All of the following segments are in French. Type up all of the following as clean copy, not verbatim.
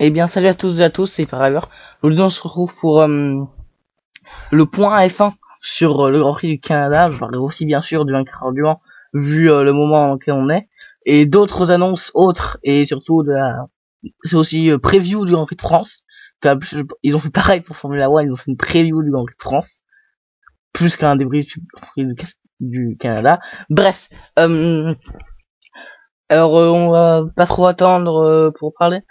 Eh bien, salut à tous et à tous, c'est Paraver. Aujourd'hui, on se retrouve pour le point F1 sur le Grand Prix du Canada. Je parlerai aussi, bien sûr, du vainqueur du Mans, vu le moment dans lequel on est. Et d'autres annonces autres, et surtout c'est aussi preview du Grand Prix de France. Ils ont fait pareil pour Formula One, ils ont fait une preview du Grand Prix de France. Plus qu'un débrief du Grand Prix du Canada. Bref, alors on va pas trop attendre pour parler.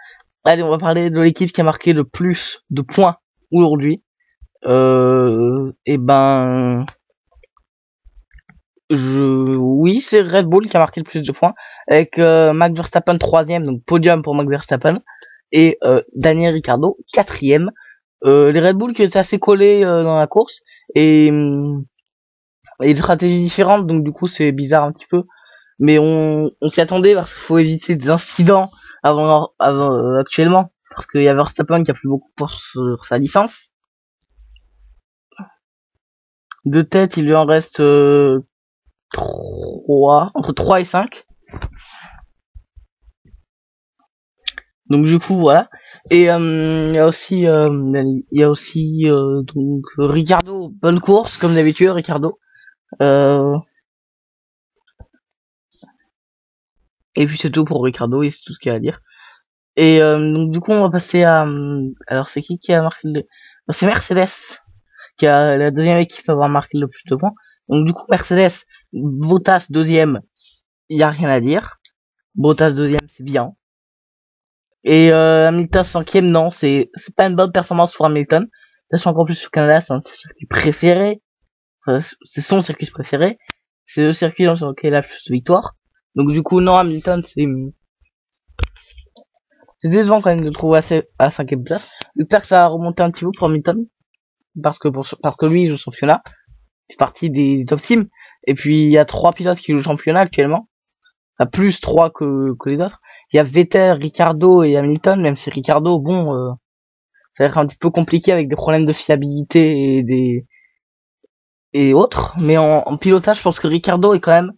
Allez, on va parler de l'équipe qui a marqué le plus de points aujourd'hui. Oui, c'est Red Bull qui a marqué le plus de points, avec Max Verstappen 3ème, donc podium pour Max Verstappen, et Daniel Ricciardo 4ème. Les Red Bull qui étaient assez collés dans la course, et des stratégies différentes, donc du coup c'est bizarre un petit peu, mais on s'y attendait parce qu'il faut éviter des incidents actuellement, parce qu'il y a Verstappen qui a plus beaucoup pour sur sa licence. De tête, il lui en reste 3, entre 3 et 5. Donc du coup voilà. Et il y a aussi donc Ricciardo, bonne course comme d'habitude Ricciardo. Et puis c'est tout pour Ricciardo, et c'est tout ce qu'il y a à dire. Et donc du coup on va passer à alors c'est qui a marqué c'est Mercedes qui a la deuxième équipe à avoir marqué le plus de points. Donc du coup Mercedes, Bottas deuxième, il y a rien à dire. Bottas deuxième, c'est bien. Et Hamilton cinquième, non, c'est pas une bonne performance pour Hamilton. Sachant qu'en plus sur Canada, c'est un circuit préféré. Enfin, c'est son circuit préféré. C'est le circuit sur lequel il a le plus de victoires. Donc du coup non, Hamilton c'est décevant quand même de le trouver à 5ème place. J'espère que ça va remonter un petit peu pour Hamilton. Parce que lui il joue le championnat. Il fait partie des top teams. Et puis il y a 3 pilotes qui jouent le championnat actuellement. Enfin, plus 3 que les autres. Il y a Vettel, Ricciardo et Hamilton, même si Ricciardo, bon, ça va être un petit peu compliqué avec des problèmes de fiabilité et autres. Mais en pilotage, je pense que Ricciardo est quand même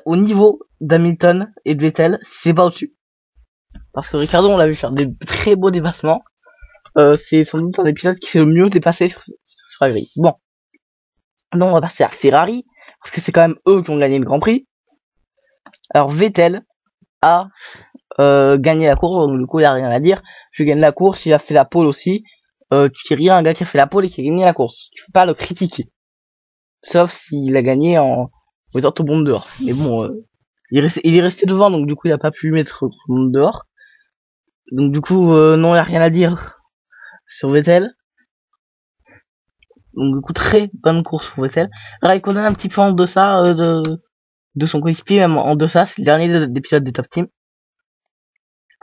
au niveau d'Hamilton et de Vettel, si c'est pas au-dessus. Parce que Ricciardo, on l'a vu faire des très beaux dépassements. C'est sans doute un des pilotes qui fait le mieux dépasser sur la grille. Bon. Donc on va passer à Ferrari, parce que c'est quand même eux qui ont gagné le Grand Prix. Alors Vettel a gagné la course, donc du coup il y a rien à dire. Je gagne la course, il a fait la pole aussi. Tu dis rien à un gars qui a fait la pole et qui a gagné la course. Tu peux pas le critiquer. Sauf s'il a gagné en mettant tout le monde dehors. Mais bon, il est resté devant, donc du coup il a pas pu mettre tout le monde dehors. Donc du coup non, il y a rien à dire sur Vettel. Donc du coup très bonne course pour Vettel. Raikkonen un petit peu en deçà de son coéquipier, même en deçà, c'est le dernier des pilotes des top teams.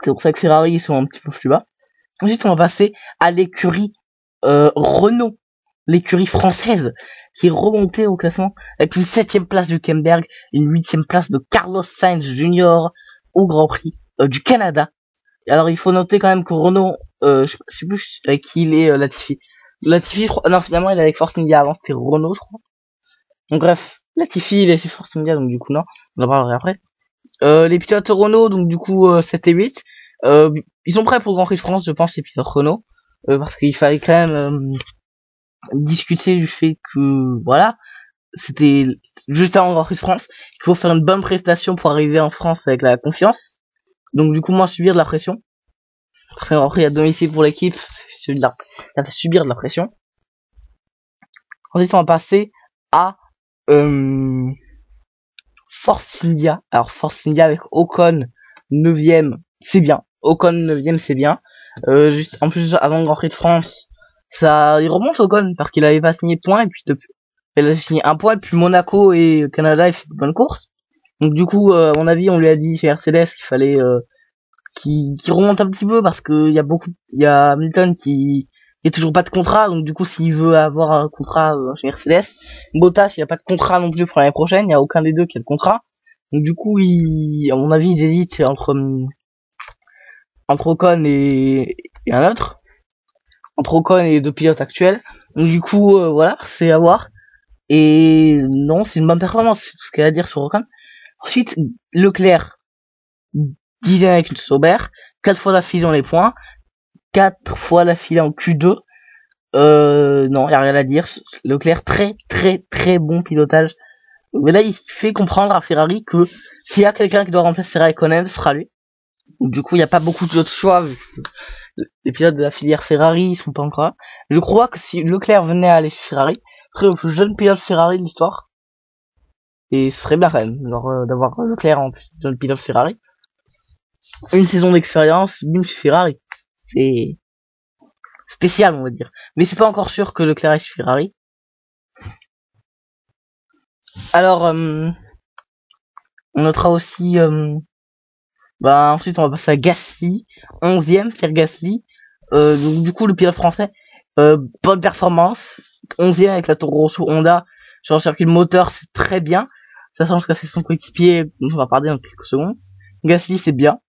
C'est pour ça que Ferrari ils sont un petit peu plus bas. Ensuite, on va passer à l'écurie Renault, l'écurie française, qui est remontée au classement avec une 7ème place de Hülkenberg, une 8ème place de Carlos Sainz Jr. au Grand Prix du Canada. Alors, il faut noter quand même que Renault, je sais plus avec qui il est, Latifi. Latifi, je crois, non, finalement, il est avec Force India avant, c'était Renault, je crois. Donc bref, Latifi, il est chez Force India, donc du coup, non, on en parlera après. Les pilotes Renault, donc du coup 7 et 8, ils sont prêts pour le Grand Prix de France, je pense, les pilotes Renault, parce qu'il fallait quand même discuter du fait que voilà, c'était juste avant le Grand Prix de France, il faut faire une bonne prestation pour arriver en France avec la confiance, donc du coup moins subir de la pression, parce qu'un Grand Prix à domicile pour l'équipe, ça fait subir de la pression. Ensuite on va passer à Force India. Alors Force India avec Ocon 9ème, c'est bien. Ocon 9ème, c'est bien. Juste en plus avant le Grand Prix de France, il remonte Ocon parce qu'il avait pas signé de points, et puis depuis il a signé un point, et puis Monaco et Canada il fait de bonnes courses. Donc du coup à mon avis on lui a dit chez Mercedes qu'il fallait qu'il remonte un petit peu, parce que il y a Hamilton qui a toujours pas de contrat, donc du coup s'il veut avoir un contrat chez Mercedes, Bottas il a pas de contrat non plus pour l'année prochaine, il y a aucun des deux qui a de contrat, donc du coup à mon avis ils hésitent entre Ocon et un autre, entre Ocon et les deux pilotes actuels, donc du coup voilà, c'est à voir. Et non, c'est une bonne performance, c'est tout ce qu'il y a à dire sur Ocon. Ensuite Leclerc 10ème avec une Sauber, 4 fois d'affilée dans les points, 4 fois d'affilée en Q2. Non, y a rien à dire. Leclerc, très bon pilotage. Mais là, il fait comprendre à Ferrari que s'il y a quelqu'un qui doit remplacer Raikkonen, ce sera lui. Du coup, il n'y a pas beaucoup d'autres choix, vu que les pilotes de la filière Ferrari, ils sont pas encore là. Je crois que si Leclerc venait à aller chez Ferrari, ce serait le plus jeune pilote Ferrari de l'histoire. Et ce serait bien quand même, genre, d'avoir Leclerc en plus jeune pilote Ferrari. Une saison d'expérience, bim, chez Ferrari. C'est spécial, on va dire. Mais c'est pas encore sûr que Leclerc est chez Ferrari. Alors, on notera aussi, ensuite on va passer à Gasly, 11e, Pierre Gasly. Donc du coup le pilote français, bonne performance, 11e avec la Toro Rosso Honda sur le circuit moteur, c'est très bien. Ça change que c'est son coéquipier, on va parler dans quelques secondes. Gasly c'est bien.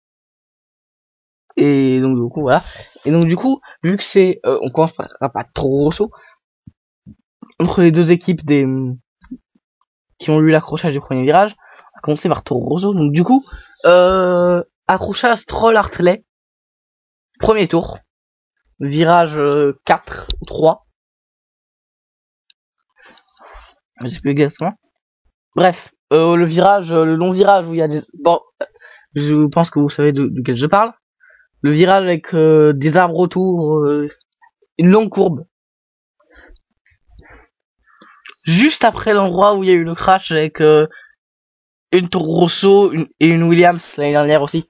Et donc du coup voilà. Et donc du coup, vu que c'est, on commence par Toro Rosso, entre les deux équipes qui ont eu l'accrochage du premier virage, on va commencer par Toro Rosso. Donc du coup, accrochage Stroll-Hartley, premier tour, virage 4 ou 3. Je sais plus exactement. Bref, le virage, le long virage où il y a des... Bon, je pense que vous savez de quel je parle. Le virage avec des arbres autour, une longue courbe. Juste après l'endroit où il y a eu le crash avec une Toro Rosso et une Williams l'année dernière aussi.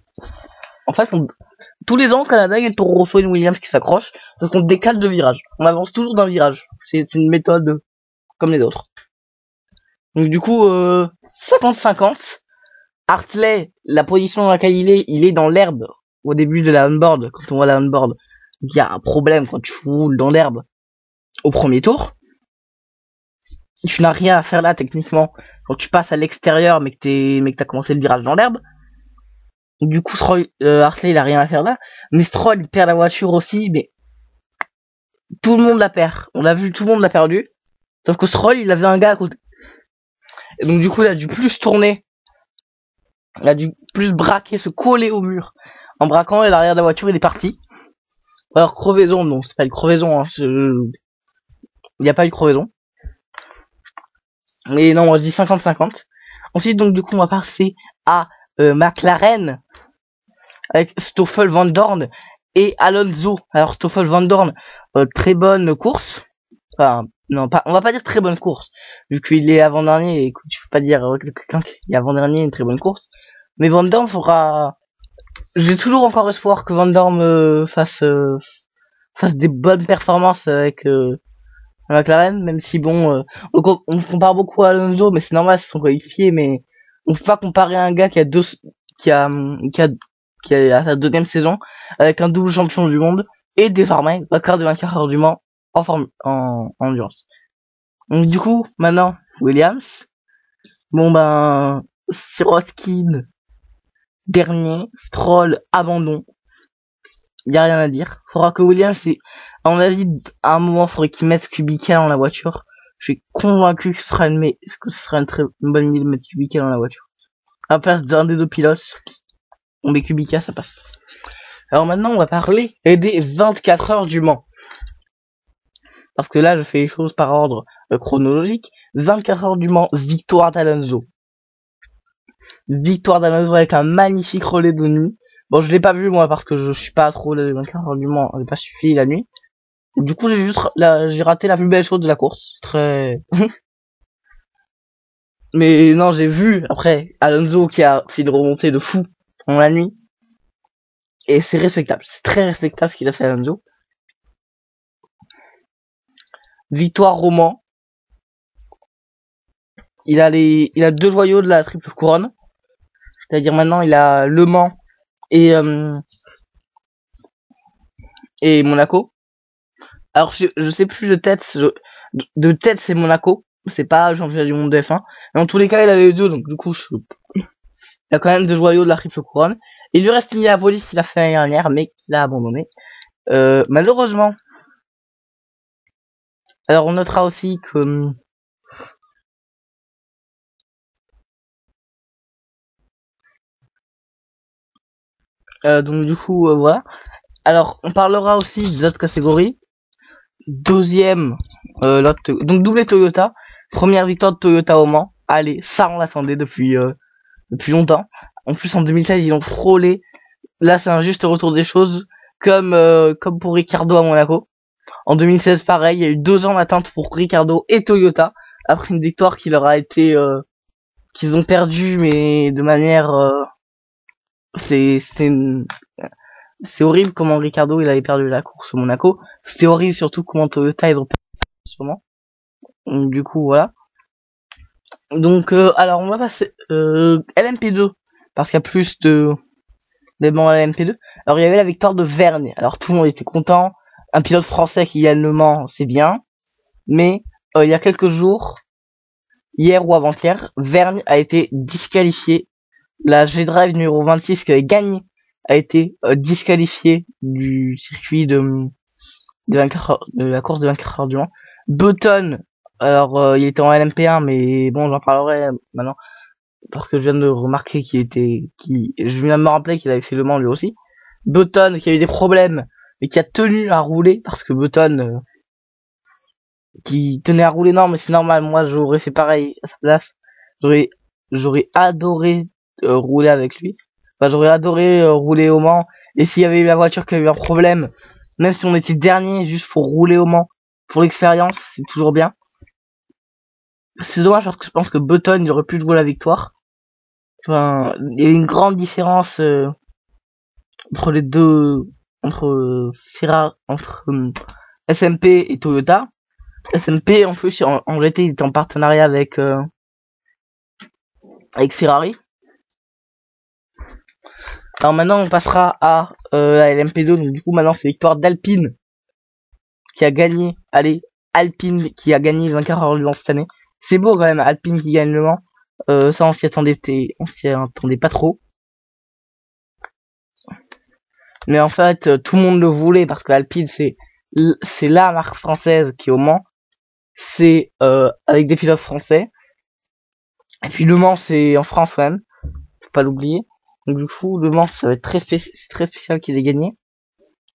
En fait, tous les ans au Canada, il y a une Toro Rosso et une Williams qui s'accrochent, parce qu'on décale de virage. On avance toujours d'un virage. C'est une méthode comme les autres. Donc du coup, 50-50. Hartley, la position dans laquelle il est dans l'herbe au début de la onboard. Quand on voit la onboard, il y a un problème quand tu foules dans l'herbe au premier tour. Tu n'as rien à faire là techniquement quand tu passes à l'extérieur mais que t'as commencé le virage dans l'herbe. Du coup, Hartley il a rien à faire là. Mais Stroll il perd la voiture aussi, mais tout le monde la perd. On l'a vu, tout le monde l'a perdu. Sauf que Stroll il avait un gars à côté. Et donc du coup il a dû plus tourner. Il a dû plus braquer, se coller au mur. En braquant, et l'arrière de la voiture, il est parti. Alors, crevaison, non, c'est pas une crevaison, hein. Il n'y a pas eu de crevaison. Mais non, moi je dis 50-50. Ensuite, donc, du coup, on va passer à McLaren. Avec Stoffel Van Dorn et Alonso. Alors, Stoffel Van Dorn, très bonne course. Enfin, non, pas, on va pas dire très bonne course. Vu qu'il est avant-dernier, et que tu peux pas dire quelqu'un qui est avant-dernier une très bonne course. Mais Van Dorn fera... J'ai toujours encore espoir que Van Dorn fasse des bonnes performances avec McLaren, même si bon, on compare beaucoup à Alonso, mais c'est normal, c'est son coéquipier, mais on peut pas comparer un gars qui a à sa deuxième saison avec un double champion du monde et désormais vainqueur de 24 heures du Mans en endurance. Donc du coup, maintenant Williams, bon ben Sirotkin dernier, Stroll abandon. Y a rien à dire. Faudra que Williams, à mon avis, à un moment, faudrait qu'il mette Kubica dans la voiture. Je suis convaincu que ce sera une bonne idée de mettre Kubica dans la voiture. À la place d'un des deux pilotes, on met Kubica, ça passe. Alors maintenant, on va parler des 24 heures du Mans. Parce que là, je fais les choses par ordre chronologique. 24 heures du Mans, victoire d'Alonso. Victoire d'Alonso avec un magnifique relais de nuit. Bon, je l'ai pas vu moi parce que je suis pas trop les 24 heures du Mans, j'ai pas suffi la nuit. Du coup, j'ai raté la plus belle chose de la course. Très... Mais non, j'ai vu après Alonso qui a fait une remontée de fou en la nuit. Et c'est respectable, c'est très respectable ce qu'il a fait Alonso. Victoire au Mans. Il a 2 joyaux de la triple couronne. C'est-à-dire maintenant il a Le Mans et Monaco. Alors je sais plus de tête, c'est Monaco, c'est pas championnat du monde de F1. Mais en tous les cas il a les deux, donc du coup il a quand même 2 joyaux de la triple couronne. Il lui reste Indianapolis qu'il a fait l'année dernière mais qu'il a abandonné. Malheureusement. Alors on notera aussi que Donc du coup, voilà. Alors, on parlera aussi des autres catégories. Deuxième, donc doublé Toyota. Première victoire de Toyota au Mans. Allez, ça on l'attendait depuis longtemps. En plus, en 2016, ils ont frôlé. Là, c'est un juste retour des choses, comme pour Ricardo à Monaco. En 2016, pareil, il y a eu 2 ans d'attente pour Ricardo et Toyota après une victoire qui leur a été qu'ils ont perdu, mais de manière c'est c'est horrible comment Ricardo il avait perdu la course au Monaco. C'était horrible surtout comment Toyota ils ont perdu en ce moment. Donc, du coup voilà. Donc alors on va passer LMP2 parce qu'il y a plus de d'éléments à LMP2. Alors il y avait la victoire de Vergne. Alors tout le monde était content. Un pilote français qui gagne le Mans, c'est bien. Mais il y a quelques jours, hier ou avant-hier, Vergne a été disqualifié. La G-Drive numéro 26 qui avait gagné a été disqualifiée du circuit de la course de 24 heures du Mans. Button, alors il était en LMP1, mais bon, j'en parlerai maintenant parce que je viens de remarquer je viens de me rappeler qu'il avait fait le Mans lui aussi. Button qui a eu des problèmes, mais qui a tenu à rouler parce que Button qui tenait à rouler, non mais c'est normal, moi j'aurais fait pareil à sa place. J'aurais adoré rouler avec lui. Enfin, j'aurais adoré rouler au Mans. Et s'il y avait eu la voiture qui avait eu un problème, même si on était dernier, juste pour rouler au Mans, pour l'expérience, c'est toujours bien. C'est dommage parce que je pense que Button il aurait pu jouer la victoire. Enfin, il y avait une grande différence entre les deux, entre SMP et Toyota. SMP en plus en GT il était en partenariat avec Ferrari. Alors maintenant on passera à la LMP2, donc du coup maintenant c'est victoire d'Alpine qui a gagné. Allez, Alpine qui a gagné le 24 heures du Mans cette année. C'est beau quand même, Alpine qui gagne le Mans. Ça on s'y attendait pas trop. Mais en fait tout le monde le voulait parce que Alpine c'est la marque française qui est au Mans. C'est avec des pilotes français. Et puis le Mans c'est en France quand même, faut pas l'oublier. Donc du coup le Mans ça va être très spécial qu'il ait gagné.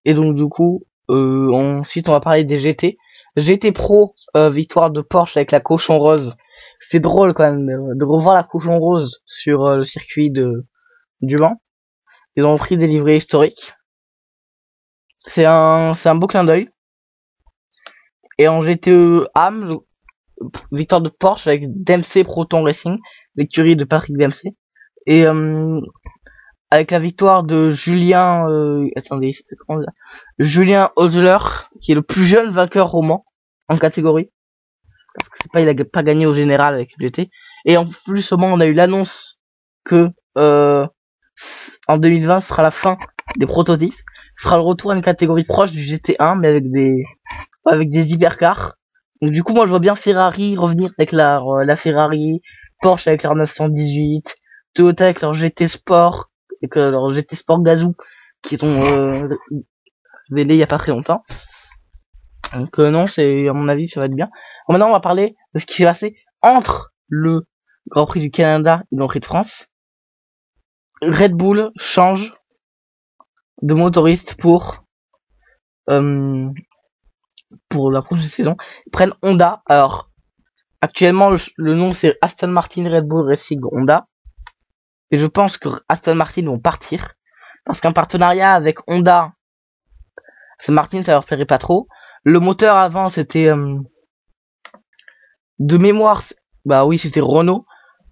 Et donc du coup ensuite on va parler des GT. GT Pro, victoire de Porsche avec la cochon rose. C'est drôle quand même de revoir la cochon rose sur le circuit du Mans. Ils ont pris des livrets historiques. C'est un beau clin d'œil. Et en GTE AM, victoire de Porsche avec Dempsey Proton Racing, l'écurie de Patrick Dempsey. Et avec la victoire de Julien Julien Osler, qui est le plus jeune vainqueur au Mans en catégorie. Parce que il a pas gagné au général avec le GT. Et en plus au Mans, on a eu l'annonce que en 2020 ce sera la fin des prototypes. Ce sera le retour à une catégorie proche du GT1 mais avec des hypercars. Donc du coup moi je vois bien Ferrari revenir avec la Ferrari, Porsche avec leur 918, Toyota avec leur GT Sport, et que leur GT Sport Gazoo qui sont révélés il y a pas très longtemps. Donc non, c'est à mon avis ça va être bien. Alors, maintenant on va parler de ce qui s'est passé entre le Grand Prix du Canada et le Grand Prix de France. Red Bull change de motoriste pour la prochaine saison. Ils prennent Honda. Alors actuellement le nom c'est Aston Martin Red Bull Racing Honda. Et je pense que Aston Martin vont partir parce qu'un partenariat avec Honda, Aston Martin ça leur plairait pas trop. Le moteur avant c'était de mémoire, bah oui c'était Renault,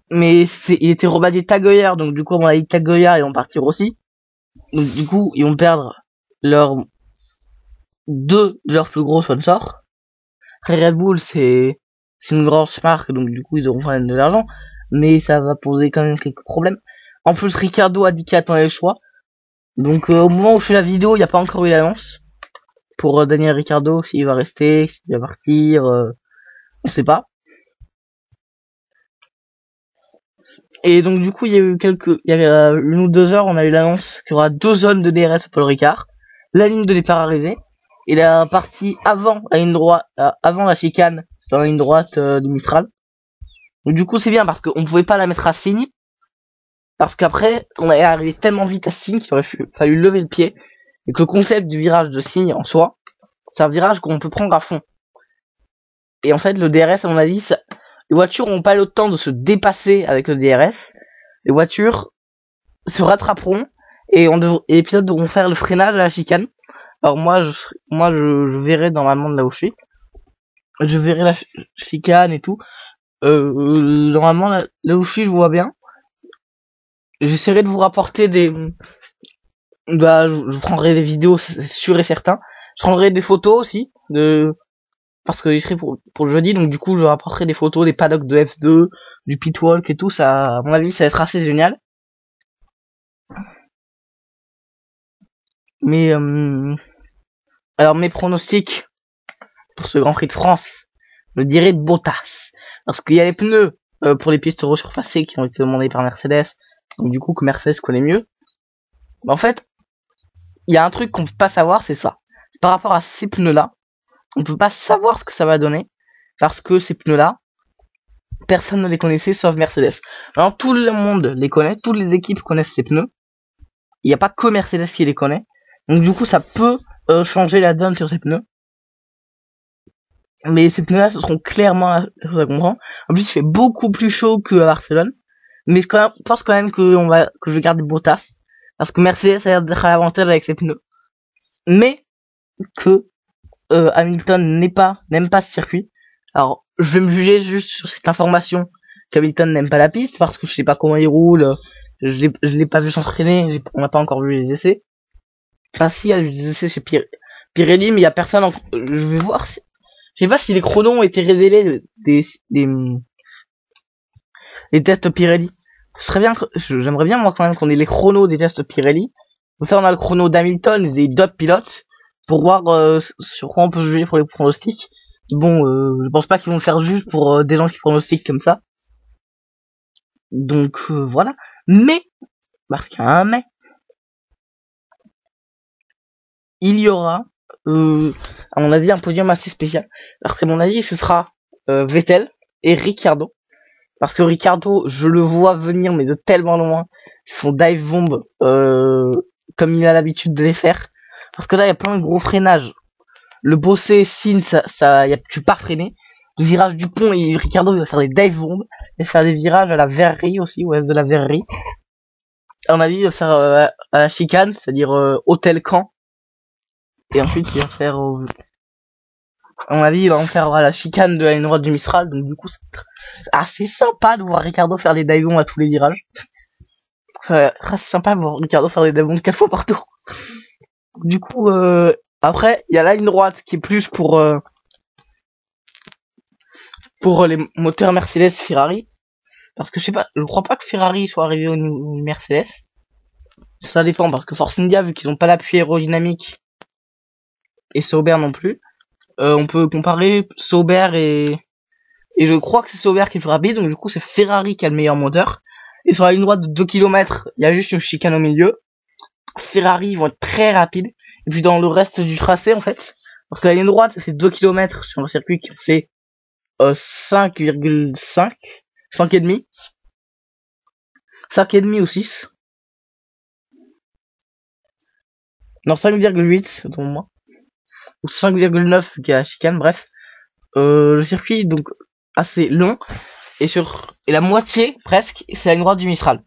mais il était rebaptisé Tag Heuer, donc du coup on a dit Tag Heuer ils vont partir aussi. Donc du coup ils vont perdre deux de leurs plus gros sponsors. Red Bull c'est une grosse marque, donc du coup ils auront quand même de l'argent, mais ça va poser quand même quelques problèmes. En plus Ricardo a dit qu'il attendait le choix, donc au moment où je fais la vidéo il n'y a pas encore eu l'annonce pour Daniel Ricciardo, s'il va rester, s'il va partir, on sait pas. Et donc du coup il y a une ou 2 heures on a eu l'annonce qu'il y aura 2 zones de DRS au Paul Ricard, la ligne de départ arrivée et la partie avant la ligne droite, avant la chicane sur la ligne droite du Mistral. Donc du coup c'est bien parce qu'on pouvait pas la mettre à signe, Parce qu'après, on est arrivé tellement vite à Signe qu'il aurait fallu lever le pied. Et que le concept du virage de Signe en soi, c'est un virage qu'on peut prendre à fond. Et en fait, le DRS, à mon avis, les voitures n'ont pas le temps de se dépasser avec le DRS. Les voitures se rattraperont et les pilotes devront faire le freinage à la chicane. Alors moi, je verrai normalement de là où je suis. Je verrai la chicane et tout. Normalement, là où je suis, je vois bien. J'essaierai de vous rapporter je prendrai des vidéos, c'est sûr et certain. Je prendrai des photos aussi, parce que je serai pour le jeudi, donc du coup, je rapporterai des photos des paddocks de F2, du pitwalk et tout, ça, à mon avis, ça va être assez génial. Mais, alors, mes pronostics pour ce Grand Prix de France, je dirais de Bottas. Parce qu'il y a les pneus, pour les pistes resurfacées qui ont été demandés par Mercedes, donc du coup, que Mercedes connaît mieux. Mais en fait, il y a un truc qu'on peut pas savoir, c'est ça. Par rapport à ces pneus-là, on peut pas savoir ce que ça va donner, parce que ces pneus-là, personne ne les connaissait sauf Mercedes. Maintenant, tout le monde les connaît, toutes les équipes connaissent ces pneus. Il n'y a pas que Mercedes qui les connaît. Donc du coup, ça peut changer la donne sur ces pneus. Mais ces pneus-là, ce seront clairement la chose à comprendre. En plus, il fait beaucoup plus chaud que à Barcelone. Mais je pense quand même que je vais garder Bottas. Parce que Mercedes a l'air d'être à l'avantage avec ses pneus. Mais que Hamilton n'aime pas ce circuit. Alors, je vais me juger juste sur cette information qu'Hamilton n'aime pas la piste, parce que je sais pas comment il roule, je l'ai pas vu s'entraîner, on n'a pas encore vu les essais. Enfin, si, il y a eu des essais chez Pirelli, mais il y a personne je vais voir si, je sais pas si les chronos ont été révélés des tests Pirelli. J'aimerais bien, moi, quand même, qu'on ait les chronos des tests Pirelli. Comme ça, on a le chrono d'Hamilton et des d'autres pilotes, pour voir sur quoi on peut se juger pour les pronostics. Bon, je pense pas qu'ils vont le faire juste pour des gens qui pronostiquent comme ça. Donc voilà. Mais, parce qu'il y a un mais, il y aura, à mon avis, un podium assez spécial. Parce qu'à mon avis, ce sera Vettel et Ricciardo. Parce que Ricciardo, je le vois venir, mais de tellement loin. Son dive bomb, comme il a l'habitude de les faire. Parce que là, il y a plein de gros freinages. Le bossé, Sin, tu peux pas freiner. Le virage du pont, et Ricciardo, il va faire des dive bombs. Il va faire des virages à la verrerie aussi, ouais, de la verrerie. À mon avis, il va faire à la chicane, c'est-à-dire hôtel camp. Et ensuite, il va faire, à mon avis, il va en faire à la chicane de la ligne droite du Mistral. Donc du coup, c'est assez sympa de voir Ricciardo faire des dive bombs à tous les virages. C'est sympa de voir Ricciardo faire des dive bombs 4 fois par tour. Du coup, après, il y a la ligne droite qui est plus pour les moteurs Mercedes Ferrari. Parce que je sais pas, je crois pas que Ferrari soit arrivé au niveau Mercedes. Ça dépend, parce que Force India, vu qu'ils ont pas l'appui aérodynamique, et Sauber non plus, on peut comparer Sauber et je crois que c'est Sauber qui est le plus rapide, donc du coup c'est Ferrari qui a le meilleur moteur. Et sur la ligne droite de 2 km, il y a juste une chicane au milieu. Ferrari ils vont être très rapides. Et puis dans le reste du tracé, en fait, parce que la ligne droite, c'est 2 km sur un circuit qui fait 5,5, 5,5. 5,5 ou 6. Non, 5,8, selon moi. Ou 5,9 qui est la chicane, bref. Le circuit, donc, assez long. Et la moitié, presque, c'est la ligne droite du Mistral.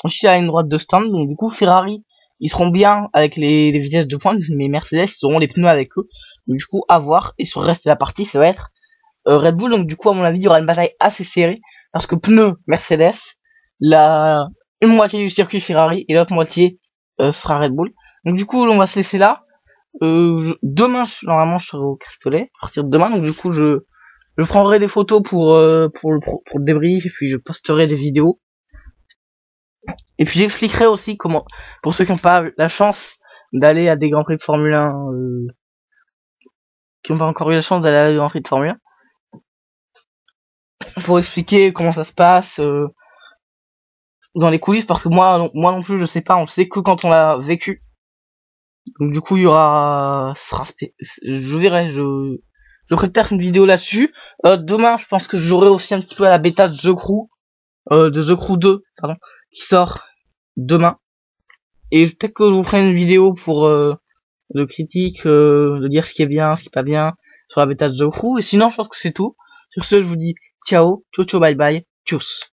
Ensuite, il y a la ligne droite de stand. Donc, du coup, Ferrari, ils seront bien avec les vitesses de pointe, mais Mercedes, ils auront les pneus avec eux. Donc, du coup, à voir. Et sur le reste de la partie, ça va être Red Bull. Donc, du coup, à mon avis, il y aura une bataille assez serrée. Parce que pneus Mercedes, une moitié du circuit Ferrari et l'autre moitié sera Red Bull. Donc, du coup, on va se laisser là. Demain, normalement, je serai au Castellet. À partir de demain, donc, du coup, je prendrai des photos pour le débrief. Et puis, je posterai des vidéos. Et puis j'expliquerai aussi comment, pour ceux qui n'ont pas la chance d'aller à des Grands Prix de Formule 1, qui n'ont pas encore eu la chance d'aller à des Grands Prix de Formule 1, pour expliquer comment ça se passe dans les coulisses, parce que moi non plus je sais pas, on le sait que quand on l'a vécu. Donc du coup il y aura, je verrai, je ferai peut-être une vidéo là-dessus. Demain je pense que j'aurai aussi un petit peu à la bêta de The Crew 2, pardon, qui sort demain. Et peut-être que je vous ferai une vidéo pour de critique, de dire ce qui est bien, ce qui est pas bien sur la bêta de The Crew. Et sinon, je pense que c'est tout. Sur ce, je vous dis ciao, ciao, ciao, bye bye, tchuss.